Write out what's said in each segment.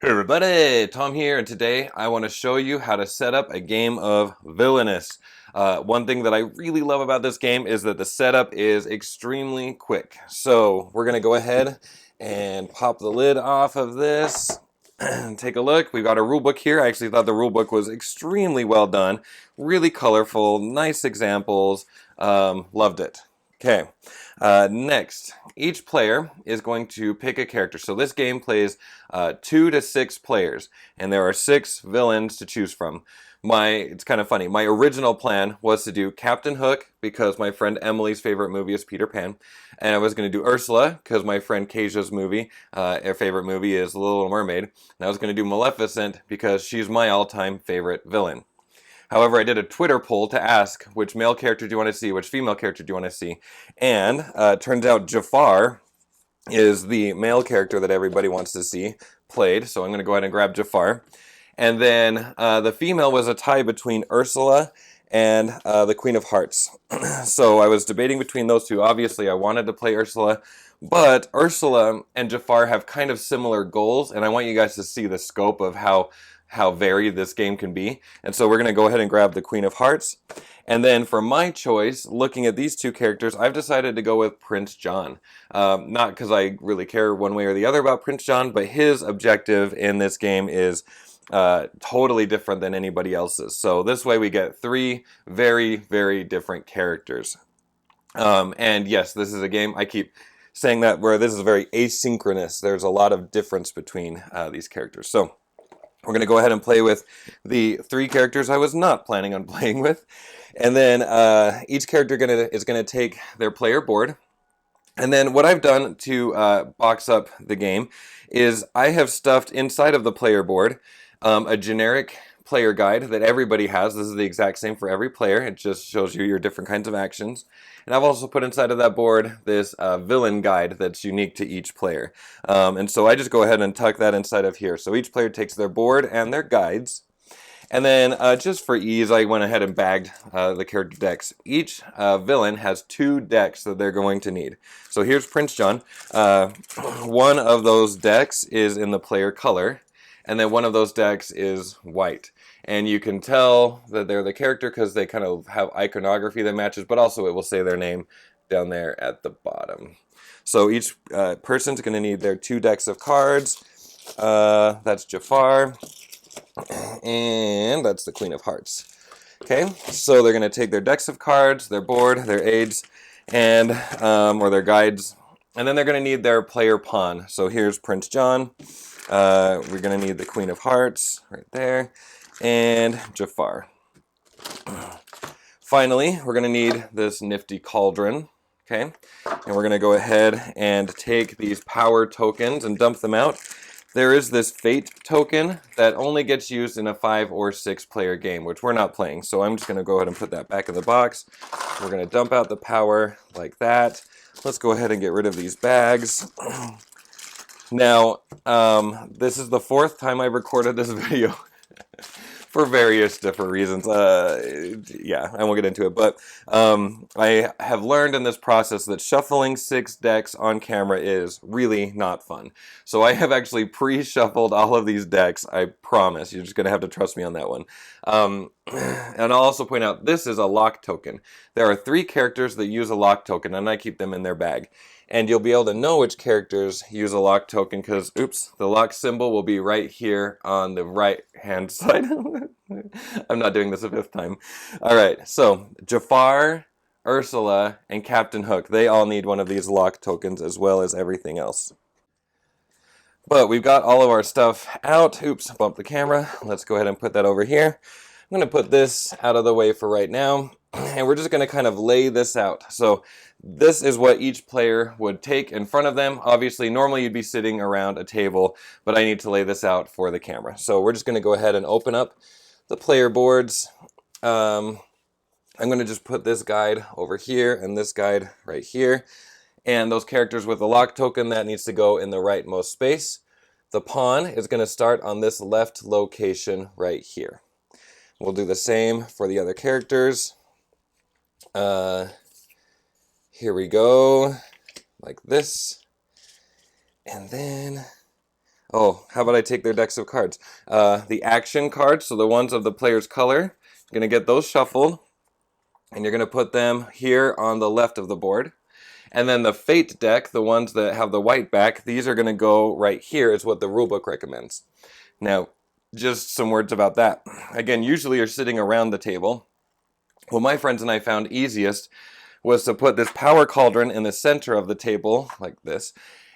Hey everybody, Tom here, and today I want to show you how to set up a game of Villainous. One thing that I really love about this game is that the setup is extremely quick. So we're going to go ahead and pop the lid off of this and take a look. We've got a rule book here. I actually thought the rule book was extremely well done, really colorful, nice examples, loved it. Okay, next, each player is going to pick a character. So this game plays 2 to 6 players, and there are 6 villains to choose from. It's kind of funny. My original plan was to do Captain Hook because my friend Emily's favorite movie is Peter Pan, and I was going to do Ursula because my friend Kaja's her favorite movie is The Little Mermaid, and I was going to do Maleficent because she's my all-time favorite villain. However, I did a Twitter poll to ask which male character do you want to see, which female character do you want to see, and it turns out Jafar is the male character that everybody wants to see played, so I'm going to go ahead and grab Jafar. And then the female was a tie between Ursula and the Queen of Hearts. So I was debating between those two. Obviously, I wanted to play Ursula, but Ursula and Jafar have kind of similar goals, and I want you guys to see the scope of how varied this game can be. And so we're going to go ahead and grab the Queen of Hearts. And then for my choice, looking at these two characters, I've decided to go with Prince John. Not because I really care one way or the other about Prince John, but his objective in this game is totally different than anybody else's. So this way we get 3 very, very different characters. And yes, this is a game, I keep saying that, where this is very asynchronous. There's a lot of difference between these characters. So we're going to go ahead and play with the 3 characters I was not planning on playing with. And then each character is going to take their player board. And then what I've done to box up the game is I have stuffed inside of the player board a generic player guide that everybody has. This is the exact same for every player. It just shows you your different kinds of actions. And I've also put inside of that board this villain guide that's unique to each player. And so I just go ahead and tuck that inside of here. So each player takes their board and their guides. And then just for ease, I went ahead and bagged the character decks. Each villain has 2 decks that they're going to need. So here's Prince John. One of those decks is in the player color, and then one of those decks is white. And you can tell that they're the character because they kind of have iconography that matches, but also it will say their name down there at the bottom. So each person's going to need their 2 decks of cards. That's Jafar, and that's the Queen of Hearts. Okay, so they're going to take their decks of cards, their board, their aids, and or their guides, and then they're going to need their player pawn. So here's Prince John. We're going to need the Queen of Hearts right there, and Jafar. Finally, we're going to need this nifty cauldron. Okay, and we're going to go ahead and take these power tokens and dump them out. There is this fate token that only gets used in a 5 or 6 player game, which we're not playing. So I'm just going to go ahead and put that back in the box. We're going to dump out the power like that. Let's go ahead and get rid of these bags. Now, this is the 4th time I've recorded this video for various different reasons. Yeah, I won't get into it. But I have learned in this process that shuffling 6 decks on camera is really not fun. So I have actually pre-shuffled all of these decks, I promise. You're just going to have to trust me on that one. And I'll also point out, this is a lock token. There are 3 characters that use a lock token, and I keep them in their bag. And you'll be able to know which characters use a lock token because, oops, the lock symbol will be right here on the right-hand side. I'm not doing this a 5th time. All right, so Jafar, Ursula, and Captain Hook, they all need one of these lock tokens as well as everything else. But we've got all of our stuff out. Oops, bumped the camera. Let's go ahead and put that over here. I'm going to put this out of the way for right now, and we're just going to kind of lay this out. So this is what each player would take in front of them. Obviously, normally you'd be sitting around a table, but I need to lay this out for the camera. So we're just going to go ahead and open up the player boards. I'm going to just put this guide over here and this guide right here. And those characters with the lock token, that needs to go in the rightmost space. The pawn is going to start on this left location right here. We'll do the same for the other characters. Here we go, like this. And then Oh, how about I take their decks of cards? The action cards, so the ones of the player's color, you're going to get those shuffled, and you're going to put them here on the left of the board. And then the fate deck, the ones that have the white back, these are going to go right here, is what the rulebook recommends. Now, just some words about that. Again, usually you're sitting around the table. What my friends and I found easiest was to put this power cauldron in the center of the table, like this,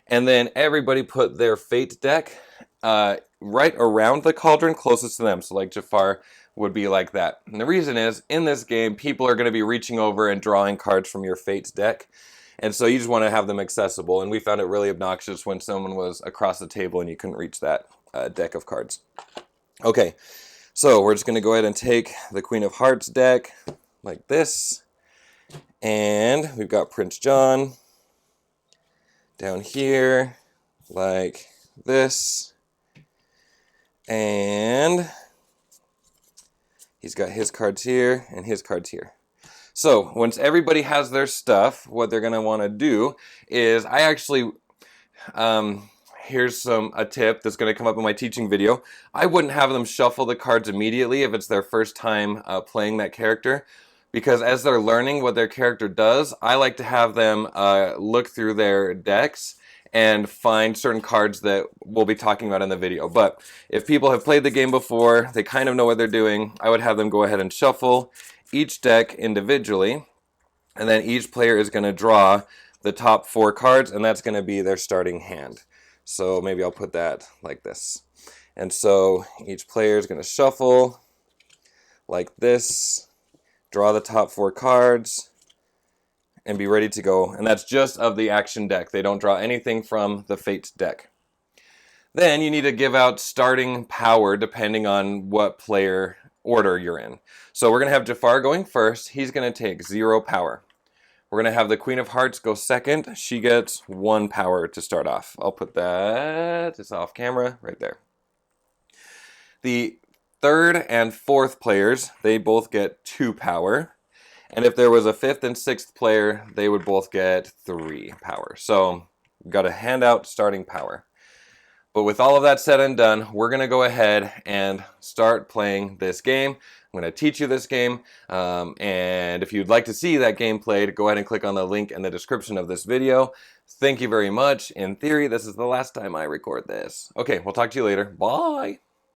and then everybody put their fate deck right around the cauldron closest to them. So like Jafar would be like that. And the reason is, in this game, people are going to be reaching over and drawing cards from your fate deck. And so you just want to have them accessible. And we found it really obnoxious when someone was across the table and you couldn't reach that deck of cards. Okay, so we're just going to go ahead and take the Queen of Hearts deck like this. And we've got Prince John down here like this. And he's got his cards here and his cards here. So once everybody has their stuff, what they're going to want to do is, I actually, here's a tip that's going to come up in my teaching video. I wouldn't have them shuffle the cards immediately if it's their first time playing that character, because as they're learning what their character does, I like to have them look through their decks and find certain cards that we'll be talking about in the video. But if people have played the game before, they kind of know what they're doing, I would have them go ahead and shuffle each deck individually, and then each player is going to draw the top 4 cards, and that's going to be their starting hand. So maybe I'll put that like this. And so each player is going to shuffle like this, draw the top 4 cards, and be ready to go. And that's just of the action deck. They don't draw anything from the fate deck. Then you need to give out starting power depending on what player order you're in. So we're going to have Jafar going first. He's going to take 0 power. We're going to have the Queen of Hearts go second. She gets 1 power to start off. I'll put that just off camera right there. The third and fourth players, they both get 2 power. And if there was a 5th and 6th player, they would both get 3 power. So we've got to hand out starting power. But with all of that said and done, we're going to go ahead and start playing this game. I'm going to teach you this game, and if you'd like to see that game played, go ahead and click on the link in the description of this video. Thank you very much. In theory, this is the last time I record this. Okay, we'll talk to you later. Bye!